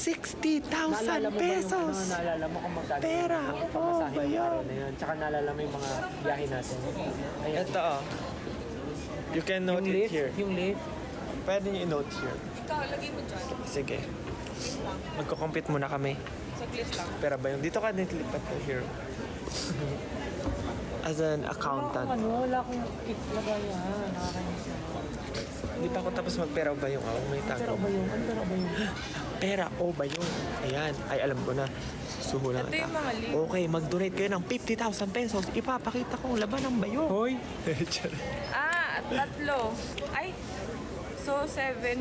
60,000 pesos! Naalala mo kung magkano Pera! yung Oh, pamasahe ng bayo. araw na yun. Tsaka naalala mo yung mga biyahe natin. Ayan. Ito oh. You can note Yung it lift, here. yung lift. Pwede nyo i-note here. Ikaw, lagay mo dyan. Sige. Magko-compete muna kami. Saglit lang. Pera ba yung dito ka nitilipat ko here? As an accountant. Wala akong lagayan. Nakakainis na. Hindi pa ako tapos magpera o ba yung may Pero tago. ba yung? Ano pero ba yung? Pera o ba yung? Ayan. Ay, alam ko na. Suho lang Ito ata. yung mga link. Okay, mag-donate kayo ng 50,000 pesos. Ipapakita ko ang laban ng bayo. Hoy! Tatlo. Ay, so $7.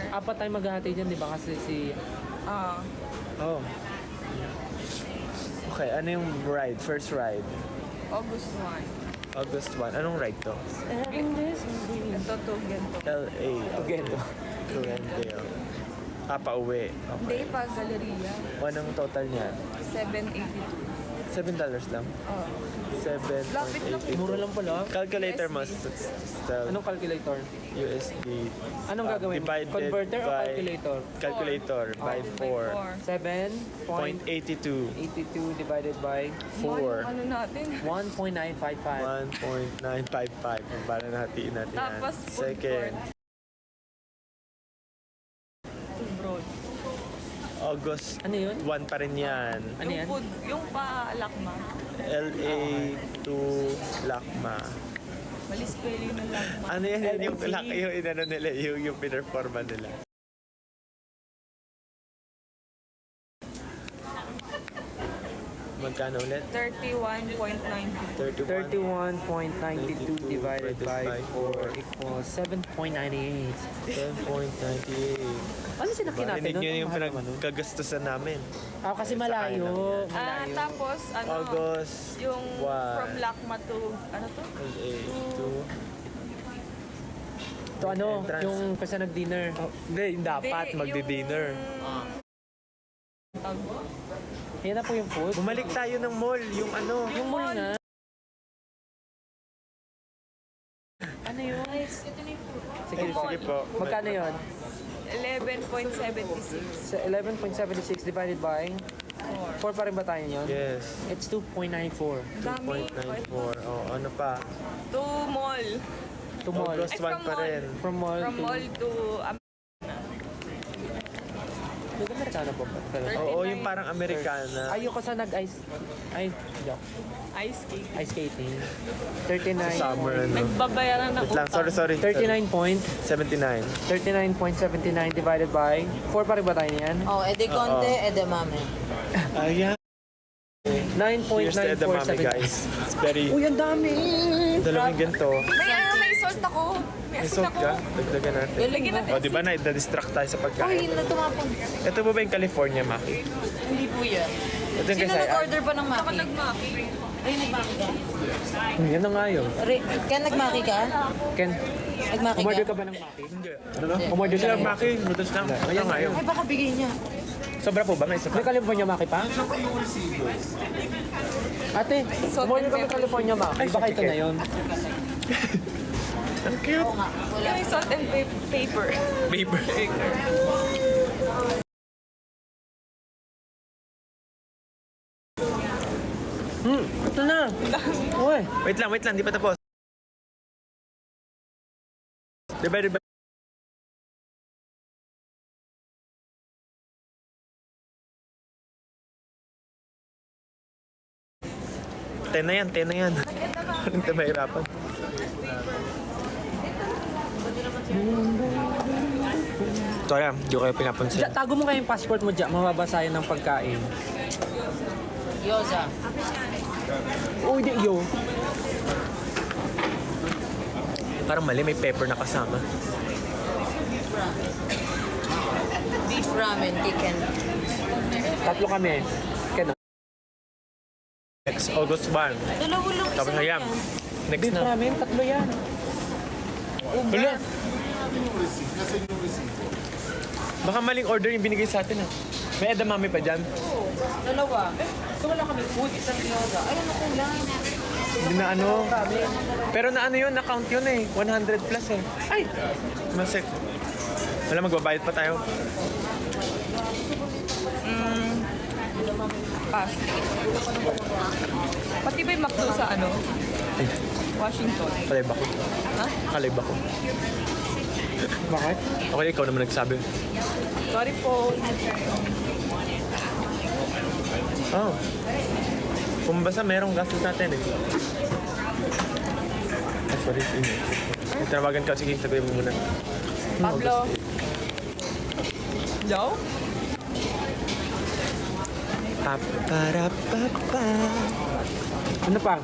Apat tayo maghahati dyan, di ba? Kasi si... Ah, Oh. Okay, ano yung ride? First ride? August 1. August 1. Anong ride to? Ito to, ganito. LA. Gendo. Glendale. Pauwi. Hindi Okay. pa, Galleria. Anong total niya? $7.82. $7 lang? Oh. 7.88. Mura lang pala. Calculator USD. mo still Anong calculator? USD. Anong gagawin? Divided Converter o by- calculator? Calculator by 4. 7.82 0.82. divided by 4. Ano natin? 1.955. 1.955. Kung paano natin yan. Tapos food Second. Broad. August Ano yun? 1 pa rin yan. Ano yan? Yung food, yung pa-lakma. LA to Lakma. Mali spelling ng lakma. Ano yan? Yung laki yung inano nila, yung pinerforma nila. Magkano ulit? 31.92. 31.92 divided by 4 equals 7.98. 10.98. Ano sinaki natin Marinig nun? nyo yung Ang mahal naman nun. pinagkagastusan namin. Kasi malayo. Tapos, August yung 1. from lakma to, ano to? LA to... Ito ano, Entrance. yung kasi nag-dinner. Hindi, dapat Hindi, magdi-dinner. Yan na po yung food. Bumalik tayo ng mall, yung ano. Yung mall na. Ano yun? Sige, Sige po. Magkano yun? 11.76. Sa 11.76 divided by 4 pa rin ba tayo yun? Yes. It's 2.94. Dami. 2.94. Oh, ano pa? To mall. To mall. August 1 pa rin. From mall From to... mall to Yung Amerikano po ba? Oo, yung parang Americana. Ayoko sa nag-ice... Ay, joke. ice cake. Ice skating. Sa 39. summer, ano. Nagbabayaran ng Wait lang, utang. sorry. 39.79 79. divided by 4 pa rin ba tayo niyan? Oh, edi konti, edi mami. Ayan. Here's the edamame, 9.947. guys. It's very... Uy, ang dami! Dalawang ganito. May salt ako. May May asin salt ako. ka? Dagdagan natin. Lagyan natin. O, di ba na-distract tayo sa pagkain? Ay, natumapon. Ito ba yung California, Maki? Hindi po yan. Ito yung Sino kasi... nag-order pa ng Ako maki? nagmaki. Ay, nagmaki ka? Yan na nga yun. Ken, nagmaki ka? Ken, Nagmaki umorder ka? ka ba ng maki? Hindi. Umorder Sila ka ng maki? Maki, noodles lang. Ano nga yun? Ay, baka bigay niya. Sobra po ba? May isa May pa? California maki pa? Ate, umorder ka ng California maki. Ay, Baka ito sige. na yun. Ang cute. May salt and paper. Paper. Ito na. Uy. Wait lang. Di pa tapos. Divided by... Ten na yan. Parang tayo mahirapan. So ayan, di ko kayo pinapansin. Ja, tago mo kayo yung passport mo dyan. Mababasa yan ng pagkain. Yoza. Uy, di yo. Parang mali, may pepper na kasama. Beef ramen, chicken. Tatlo kami. Ken, Next, August 1. Dalawa lang Tapos isa ayan. lang yan. Next beef na. ramen, tatlo yan. Huli. Baka maling order yung binigay sa atin ah. May edamame pa dyan. Dalawa. So wala kami food, isang yoza. Ay, ano kulang? Hindi na ano. Pero na ano yun, na-count yun eh. 100 plus eh. Ay! Masik. Wala, magbabayad pa tayo. Pass. Pati ba yung McDo sa ano? Washington? Kalib ako. Ha? Kalib ako. Bakit? Okay, ikaw naman nagsabi. Sorry po. Oh. Kung basta merong gastos natin eh. Ay, sorry. Tinawagan ka. Sige, sabihin mo muna. Pablo. Joe? Paparapapa. Ano pa?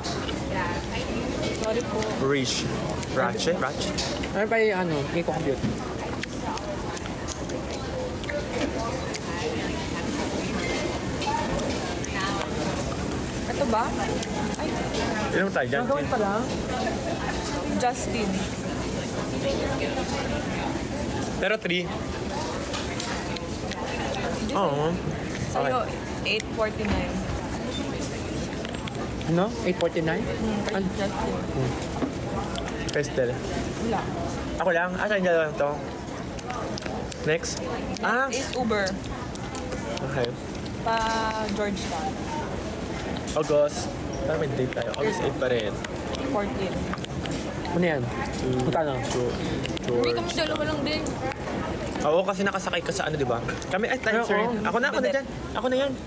Sorry po. Rich. Ratchet? Ratchet? Ano pa yung ano? I-compute. Ito ba? Ay, Ilan mo tayo dyan? Gagawin pa lang? Justin. Pero 3. Oo. Sa'yo, 849. Ano? 849? Kay Justin. Pestel. Wala. Ako lang. Asa yung dalawa to? Next? Ah! Is Uber. Okay. Pa Georgetown. August. Parang may date tayo. August 8 pa rin. 14. Ano yan? Magkano? Hindi kami dalawa lang din. Oo, kasi nakasakay ka sa ano, di ba? Kami, time Oo. sir. Ako na dyan. Ako na yan.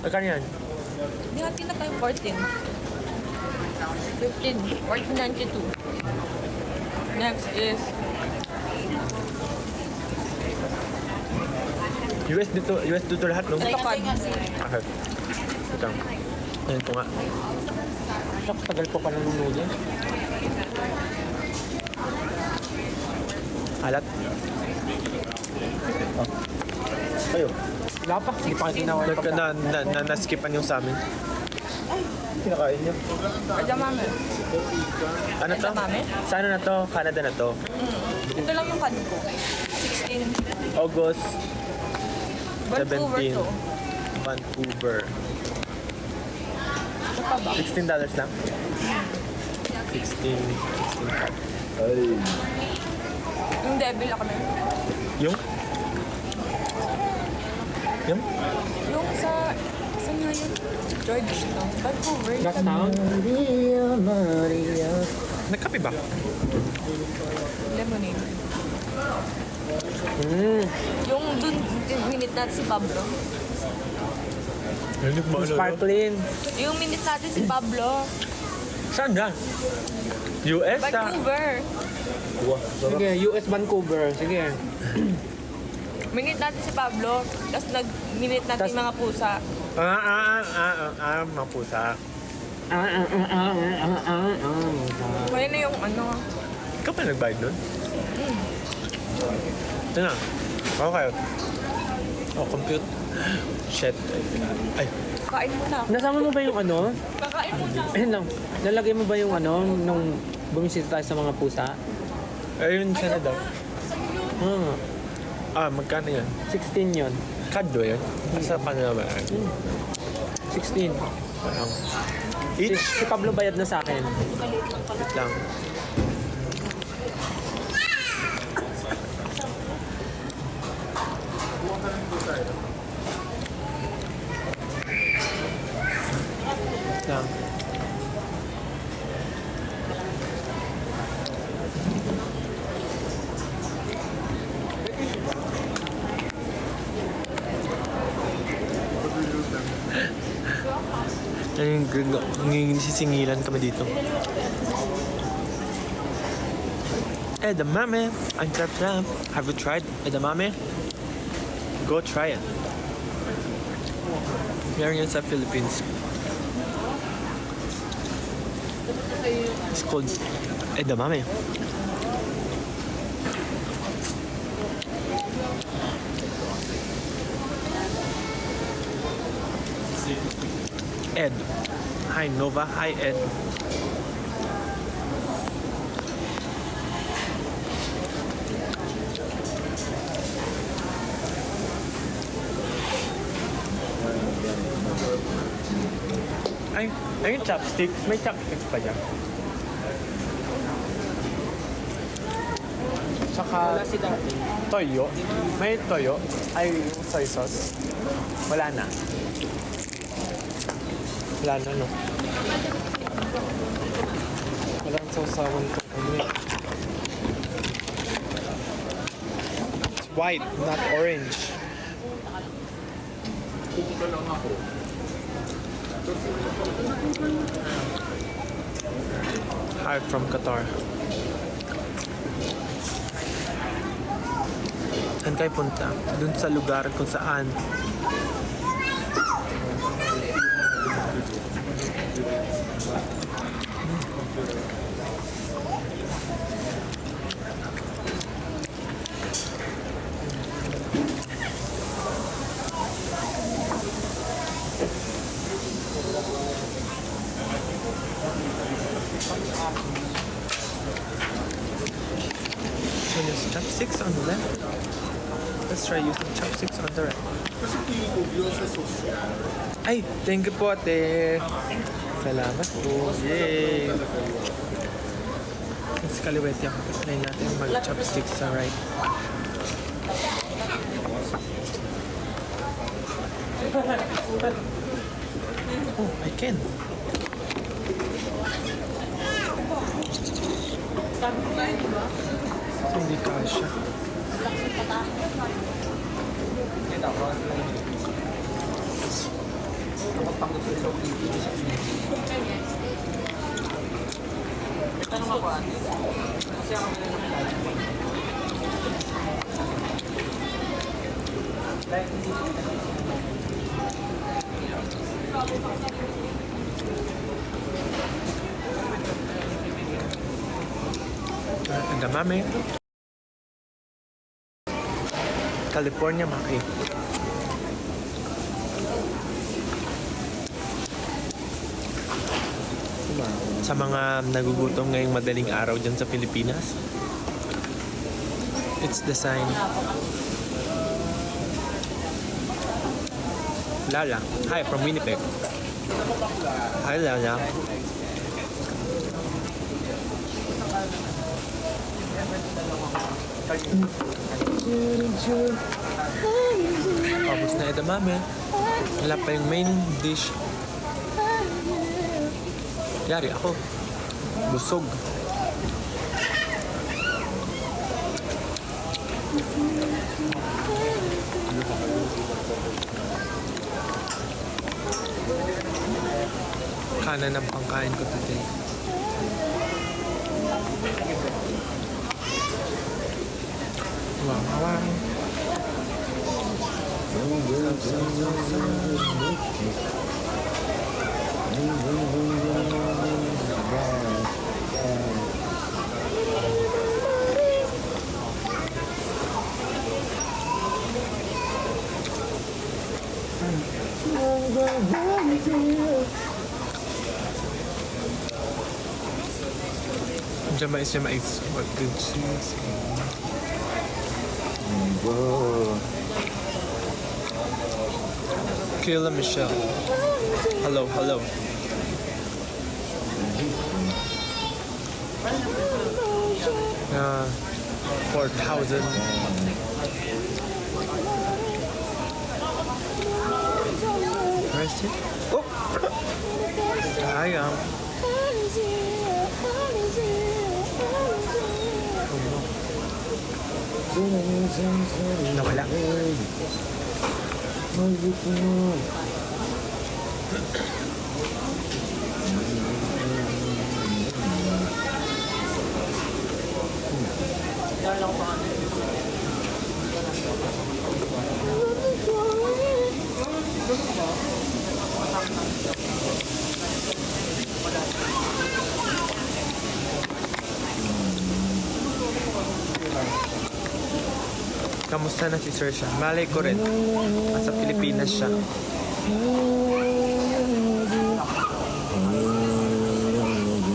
Magkano yan? Hindi natin na tayo 14. 15. 1492. Next is US dito lahat, no? Tokad. Okay. Ito. Ayan ko nga. Shucks, tagal po pala nung noodles. Alat. Oh. Ayo. Wala pa. Hindi pa kayo tinawag pa. Na-skipan yung sa amin. Kinakain niyo. Edamame. Ano to? Edamame? Sa ano na to? Canada na to. Ito lang yung card ko. 16. August Vancouver 17. to. Vancouver. Ito pa ba? $16 lang. 16 card. Yung devil ako na. Yung? Yung? Yung sa... Saan nga yun? Georgetown. Vancouver. Gastown? Nagkape ba? Lemonade. Yung dun, minute natin si Pablo. Hindi ko Sparkling. Yung minute natin si Pablo. Saan dyan? US? Vancouver. Sige, US Vancouver. Sige. Minute natin si Pablo. Tapos nag-minute natin yung mga pusa. Mga pusa. Kaya na yung ano. Ikaw pa nagbayad nun? Ito na. Okay. Oh, compute. Shit. Ay. Kain mo na. Nasama mo ba yung ano? Kakain mo na. Ayun lang. Nalagay mo ba yung ano nung bumisita tayo sa mga pusa? Ayun, sana daw. Magkano yan? 16 yun. Kaddo yun? Sa Panama ba? 16. Parang. Si, Each? si Pablo bayad na sa akin. Wait lang. Wait lang. Nangingisingilan kami dito. Edamame. Ang sarap. Have you tried edamame? Go try it. Meron yan sa Philippines. It's called edamame. Ed. Hi Nova. Hi Ed. Ay, yung chopsticks. May chopsticks pa dyan. Saka toyo. May toyo. Ay, yung soy sauce. Wala na. Wala na, no? Walang sausawan itong ano eh. It's white, not orange. Hi from Qatar. Saan kayo punta? Dun sa lugar kung saan there's chopsticks on the left. Let's try using chopsticks on the right. Ay, thank you po ate. Salamat po. Yay! Sa kaliwete ako. Try natin mag-chopsticks sa right. Oh, I can. Hindi kasha. Edamame. California Maki. Sa mga nagugutom ngayong madaling araw dyan sa Pilipinas, it's the sign. Lala. Hi from Winnipeg. Hi Lala. Tapos na edamame. Wala pa yung main dish. Yari ako. Busog. Kanan ang pangkain ko today. Wow, wow. Jamais. What did she say? Kayla Michelle. Hello. 4,000. Where is it? Oh! Sayang. Nawala. Kamusta na si Sir siya? Malay ko rin. Sa Pilipinas siya.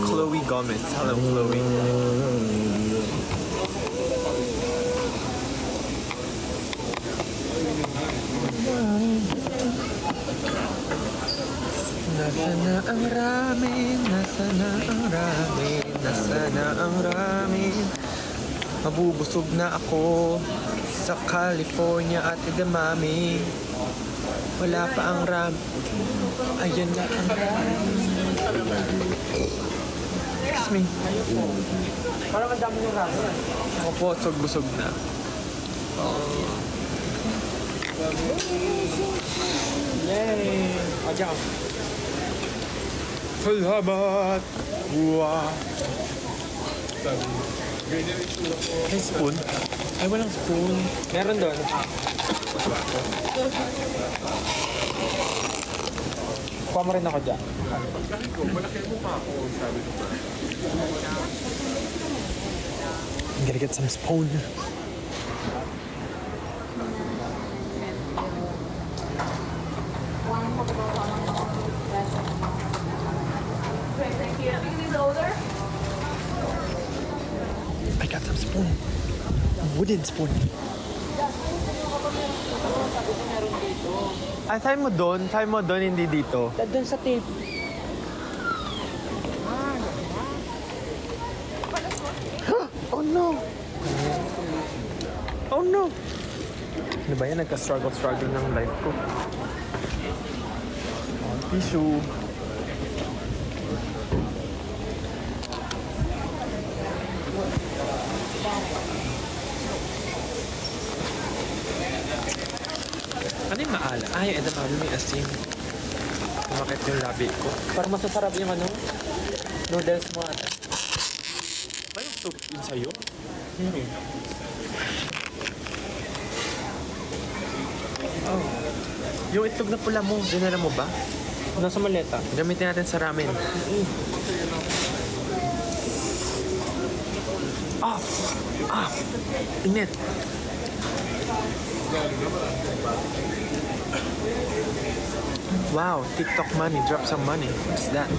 Chloe Gomez. Hello, Chloe. Nasana ang ramen, nasana ang ramen, nasana ang ramen. Mabubusog na ako sa California at edamame. Wala pa ang ram. Ayan na ang ram. Excuse me. Parang ang dami ng ramen. Ako po, busog na. Yay! O, dyan. Salamat! Wow! May spoon? Ay, walang spoon. Meron doon. Kuha mo rin ako dyan. I'm gonna get some spoon. I got some spoon. A wooden spoon. Ay, sabi mo doon, hindi dito. Doon sa tape. Oh no! Oh no! Ano ba yan? Nagka-struggle ng life ko. Tissue. Ano yung maala? Ay, ito pa may asin. Kumakit yung labi ko. Parang masasarap yung ano, noodles mo ata. May soup yun sa'yo? Oh. Yung itlog na pula mo, dinala mo ba? Nasa maleta. Gamitin natin sa ramen. Ah! Ah! Init! Wow, TikTok money. Drop some money. What's that?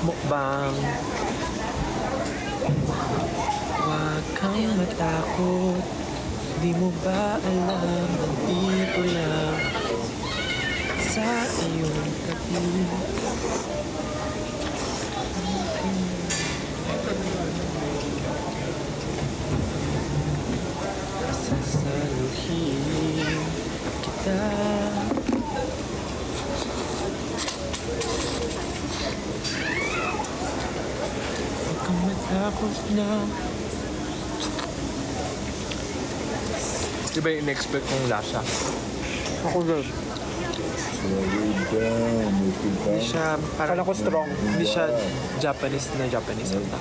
Mukbang. Huwag kang matakot. Di mo ba alam, nandito lang sa iyong tabi. Sasaluhin kita. Huwag kang matakot na. Di ba yung in-expect kong lasa? Ako din. Hindi siya Kala ko strong. Hindi siya Japanese na Japanese ata.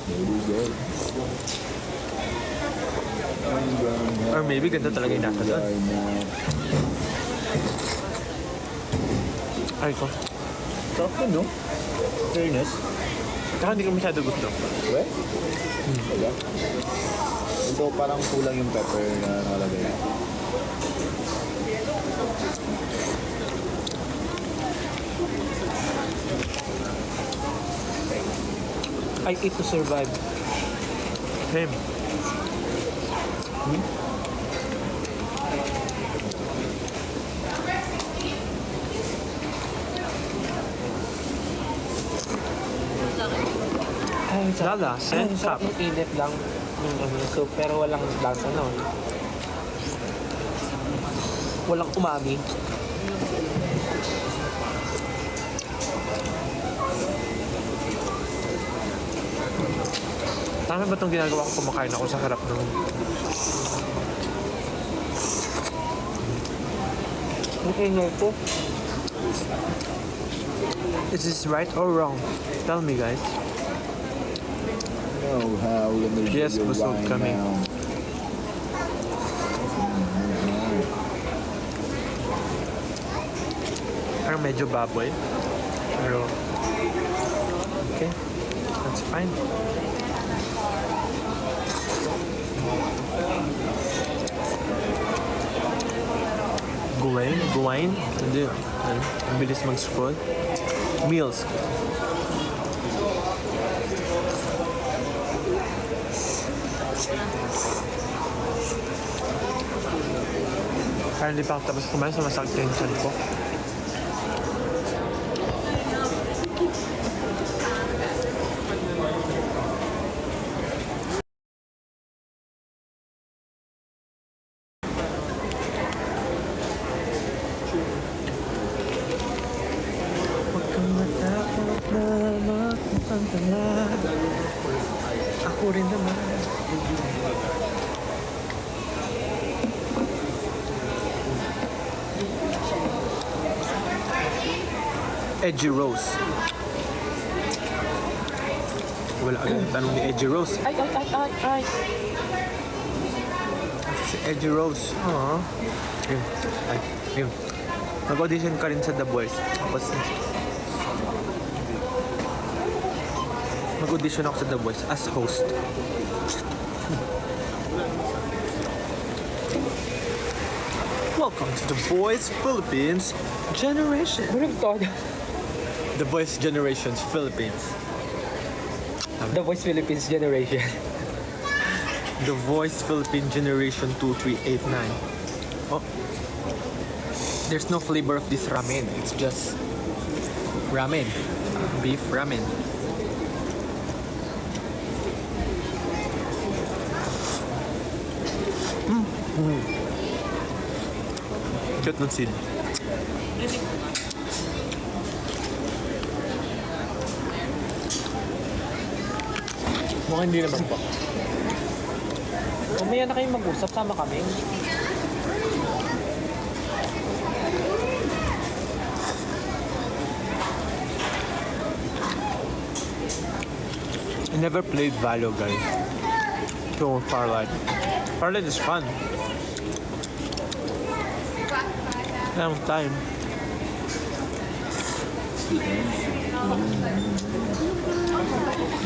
Or maybe ganito talaga yung nasa doon. Ay ko. Sarap yun, no? Fairness. Kaya hindi ko masyado gusto. We? Wala. Ito parang kulang yung pepper na nakalagay. I eat to survive. Same. Ay, Lala, Ay, sarap yung init lang yung ano, soup, pero walang lasa na. Walang umami. Tama ba itong ginagawa ko kumakain ako sa harap ng... Ang ingay ko. Is this right or wrong? Tell me, guys. No, how? Let me Yes, give you busog wine kami. now. Parang medyo baboy. Pero... Okay. That's fine. Guwain? Hindi. Ang bilis mag-scroll. Meals. Kaya hindi pa ako tapos kumain sa masakit yung tiyan ko. Edgy Rose. Wala agad ang tanong ni Edgy Rose. Ay. Si Edgy Rose. Aww. Yun. Ay, yun. Mag-audition ka rin sa The Voice. Tapos, mag-audition ako sa The Voice as host. Welcome to The Voice Philippines Generation. The Voice Generations Philippines. The Voice Philippines Generation. The Voice Philippine Generation 2389. Oh. There's no flavor of this ramen. It's just ramen. Beef ramen. Cute ng sid. Mukhang hindi naman po. Umaya na kayong mag-usap, sama kami. I never played Valo, guys. So Farlight. Farlight is fun. Long time.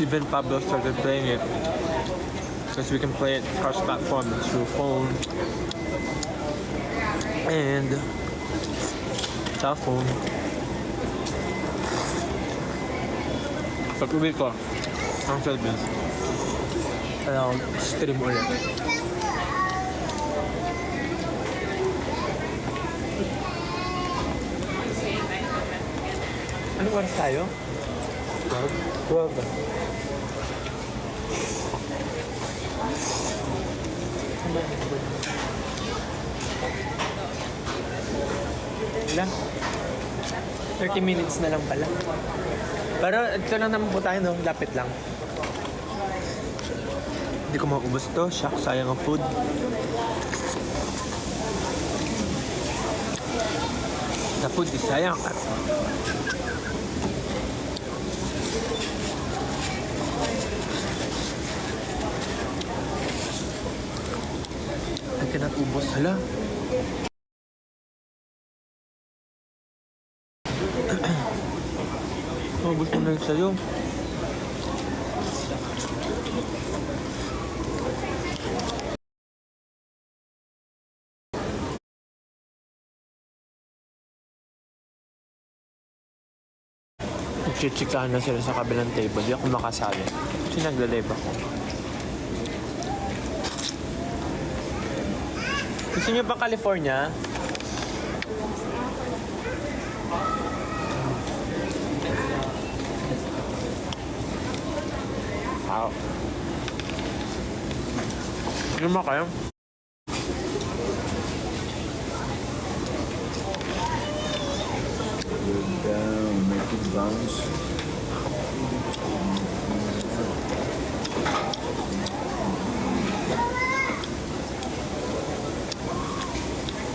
Even Pablo started playing it because we can play it cross-platform through phone and cell phone. Pag-uwi ko ang Philippines, around stream ulit. Anong oras tayo? 12. Ilan? 30 minutes na lang pala. Pero ito lang naman po tayo, no? Lapit lang. Hindi ko maubos to. Shock, sayang ang food. The food is sayang. I cannot ubos. Hala. Ubos mo na yun sa'yo. Nagchichikahan na sila sa kabilang table. Di ako makasali. Kasi nagla-live ako. Gusto niyo pa California? Wow. Ano ba kayo? Good down, make it bounce.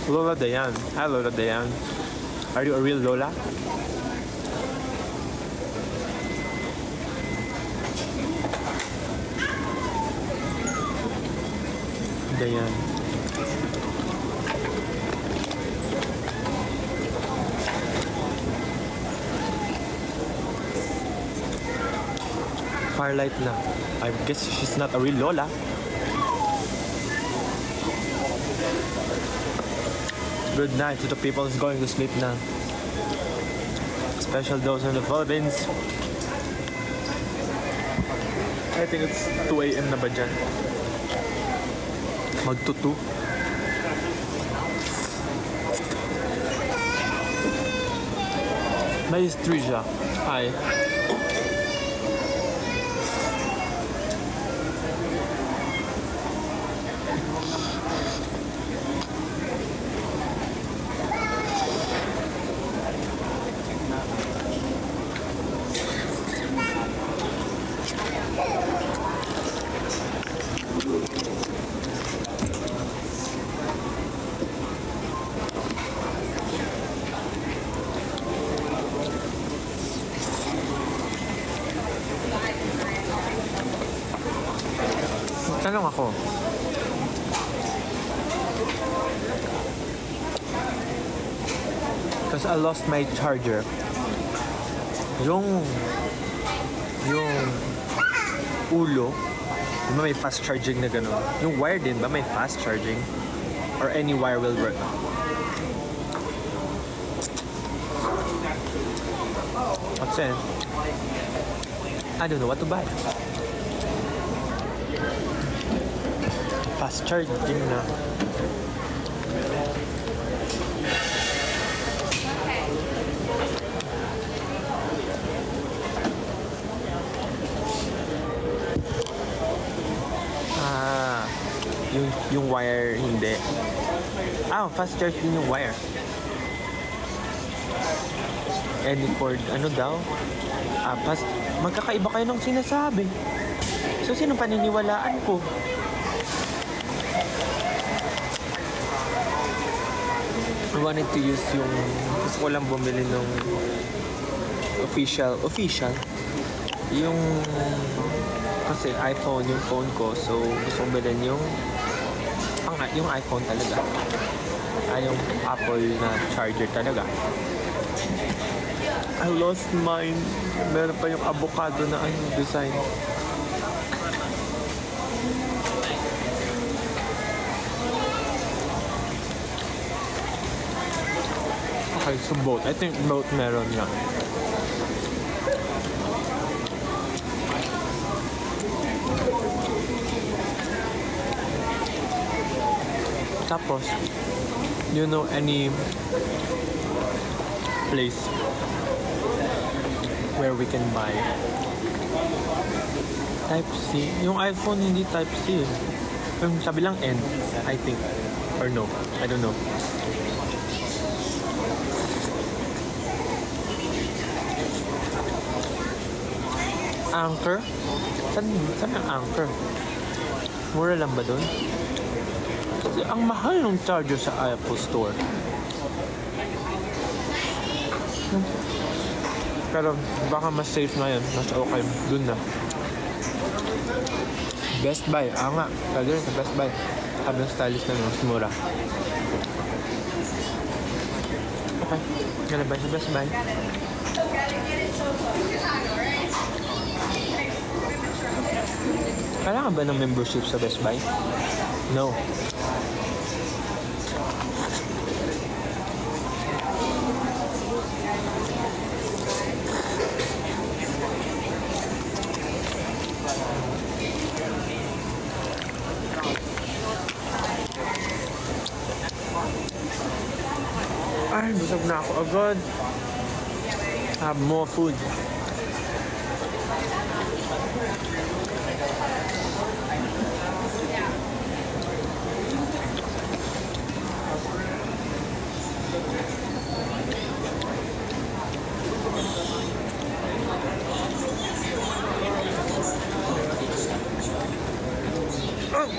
Lola Dayan. Hi, Lola Dayan. Are you a real Lola? Dayan. Firelight na. I guess she's not a real Lola. Good night to the people who's going to sleep now. Special those in the Philippines. I think it's 2 a.m. na ba dyan? Magtutu. May history siya. Hi. ako. Because I lost my charger. Yung ulo, di ba may fast charging na gano'n? Yung wire din ba may fast charging? Or any wire will work? What's in? I don't know what to buy. Fast charging na. Yung wire hindi. Fast charge din yung wire. Any cord, ano daw? Magkakaiba kayo ng sinasabi. So, sino paniniwalaan ko? I wanted to use yung... Gusto ko lang bumili ng official. Yung... Kasi iPhone yung phone ko. So, gusto kong bilhin yung iPhone talaga. Yung Apple na charger talaga. I lost mine. Meron pa yung avocado na design. Okay, so both. I think both meron nga. Tapos, you know any place where we can buy Type-C? Yung iPhone hindi Type-C eh. Yung sabi lang N, I think. Or no, I don't know. Anchor? Saan ang Anchor? Mura lang ba dun? Kasi ang mahal ng charger sa Apple Store. Pero baka mas safe na yan. Mas okay. Dun na. Best Buy. Nga. Lagi rin sa Best Buy. Sabi ng stylist na mas mura. Okay. Gonna buy sa Best Buy. Kailangan ba ng membership sa Best Buy? No. Ay, busog na ako agad. Have more food.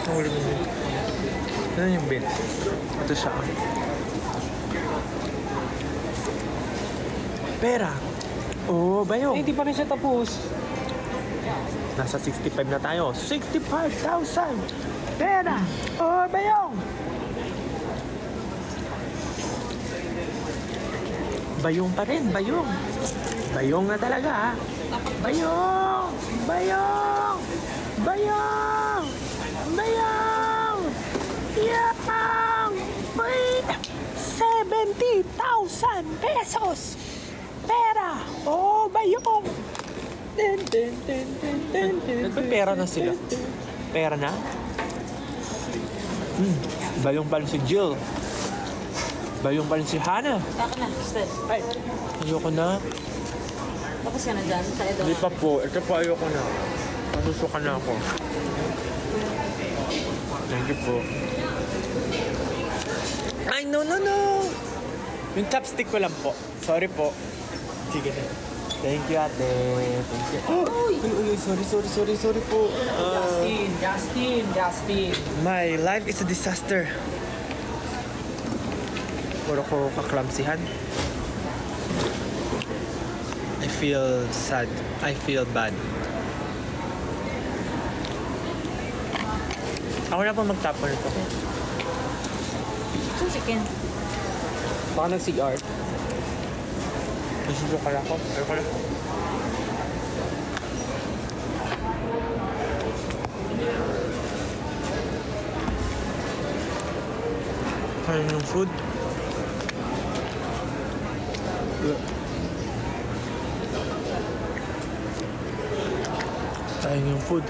Nahuli mo yun. Ano yung bin? Ito siya. Pera. Oh, bayo. Hindi pa rin siya tapos. Nasa 65 na tayo. 65,000! Pera! Oh, bayong! Bayong pa rin, bayong. Bayong na talaga, ha? Bayong! Bayong! Bayong! Bayong! Yang! May 70,000 pesos! Pera! Oh, bayong! Nagpapera na sila. Pera na? Bayong pa rin si Jill. Bayong pa rin si Hannah. Taka na, Stel. Ay, ayoko na. Tapos ka na dyan sa ito. Hindi pa po. Ito po ayoko na. Masusuka na ako. Thank you po. Ay, no. Yung chopstick ko lang po. Sorry po. Sige na. Thank you, ate. Thank you. Uy, sorry po. Justin. My life is a disaster. Puro ko kaklamsihan. I feel sad. I feel bad. Ako na po magtapon ito. So, chicken. Baka nag-CR. Gusto ko ako. Ayoko na. Kain yung food. Kain yung food.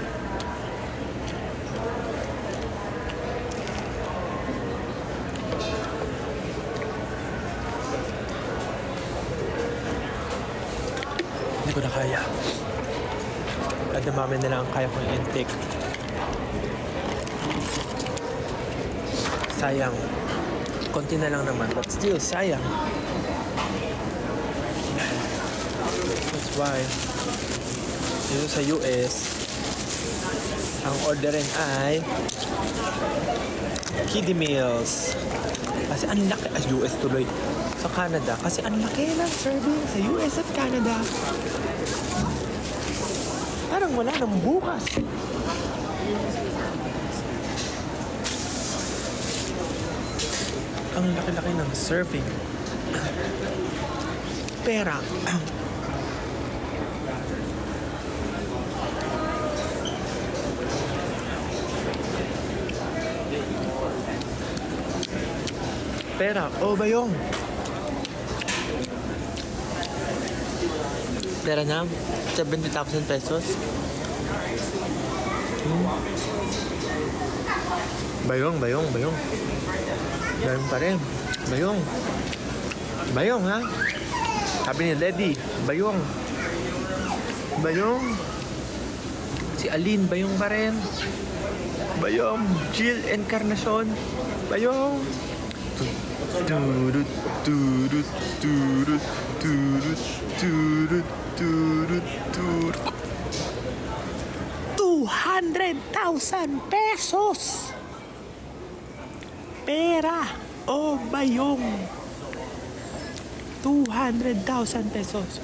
Hindi ko na kaya. At dumami na lang ang kaya kong intake. Sayang. Konti na lang naman, but still, sayang. That's why, dito sa US, ang orderin ay kiddie meals. Kasi ang laki, US tuloy. Sa Canada, kasi ang laki ng serving sa US at Canada. Parang wala nang bukas. Ang laki-laki ng serving. Pera. Pera. Oh, bayong. Pera na. 70,000 pesos. Bayong. Bayong pa rin. Bayong, ha? Sabi ni Lady, bayong. Si Aline, bayong pa rin. Bayong. Jill Encarnacion, bayong. Turut, turut, turut, turut, turut, turut, turut. 200,000 pesos! Pera o bayong. 200,000 pesos.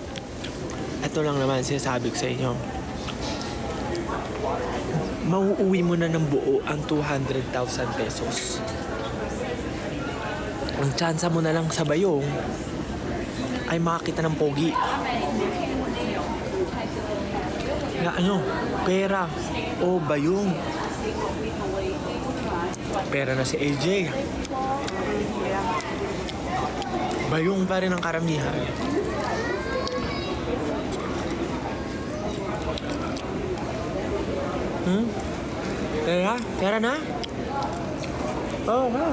Ito lang naman sinasabi ko sa inyo. Mauuwi mo na ng buo ang 200,000 pesos. Ang tsansa mo na lang sa bayong ay makakita ng pogi. Nga pera o bayong. Pera na si AJ. Bayong pa rin ang karamihan. Pera na? Oo, ha.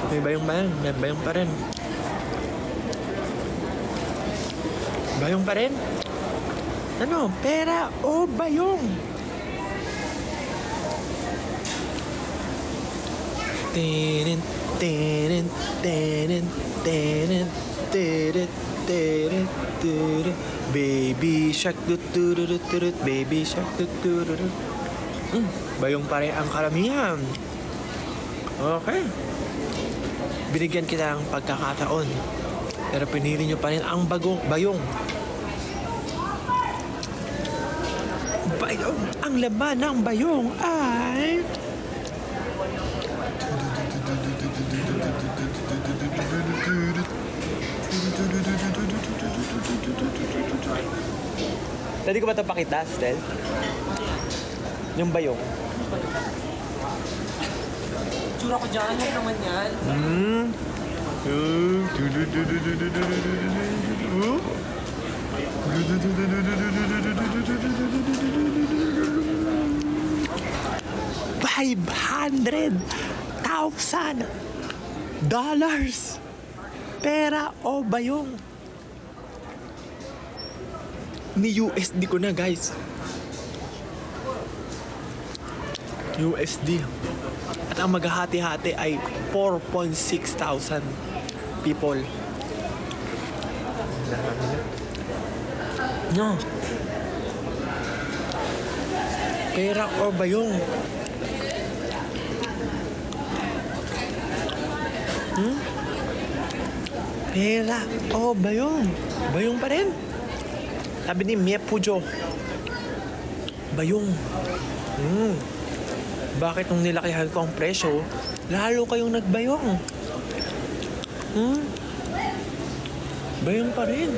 May bayong pa rin. May bayong pa rin. Bayong pa rin? Ano? Pera o bayong? Tenen, tenen, tenen, tenen, tenen, tenen, tenen. Baby shark, tut, baby shark, tut. Bayong pa rin ang karamihan. Okay. Binigyan kita ng pagkakataon. Pero pinili nyo pa rin ang bayong. Bayong. Ang laman ng bayong ay... Pwede ko ba ito pakita, Stel? Yung bayong. Tsura ko dyan, huwag naman yan. $500,000 pera o bayong ni USD ko na, guys. USD. At ang maghahati-hati ay 4,600 people. No. Pera o bayong? Pera o bayong? Bayong pa rin. Sabi ni Mia Pujo. Bayong. Bakit nung nilakihan ko ang presyo, lalo kayong nagbayong? Bayong pa rin.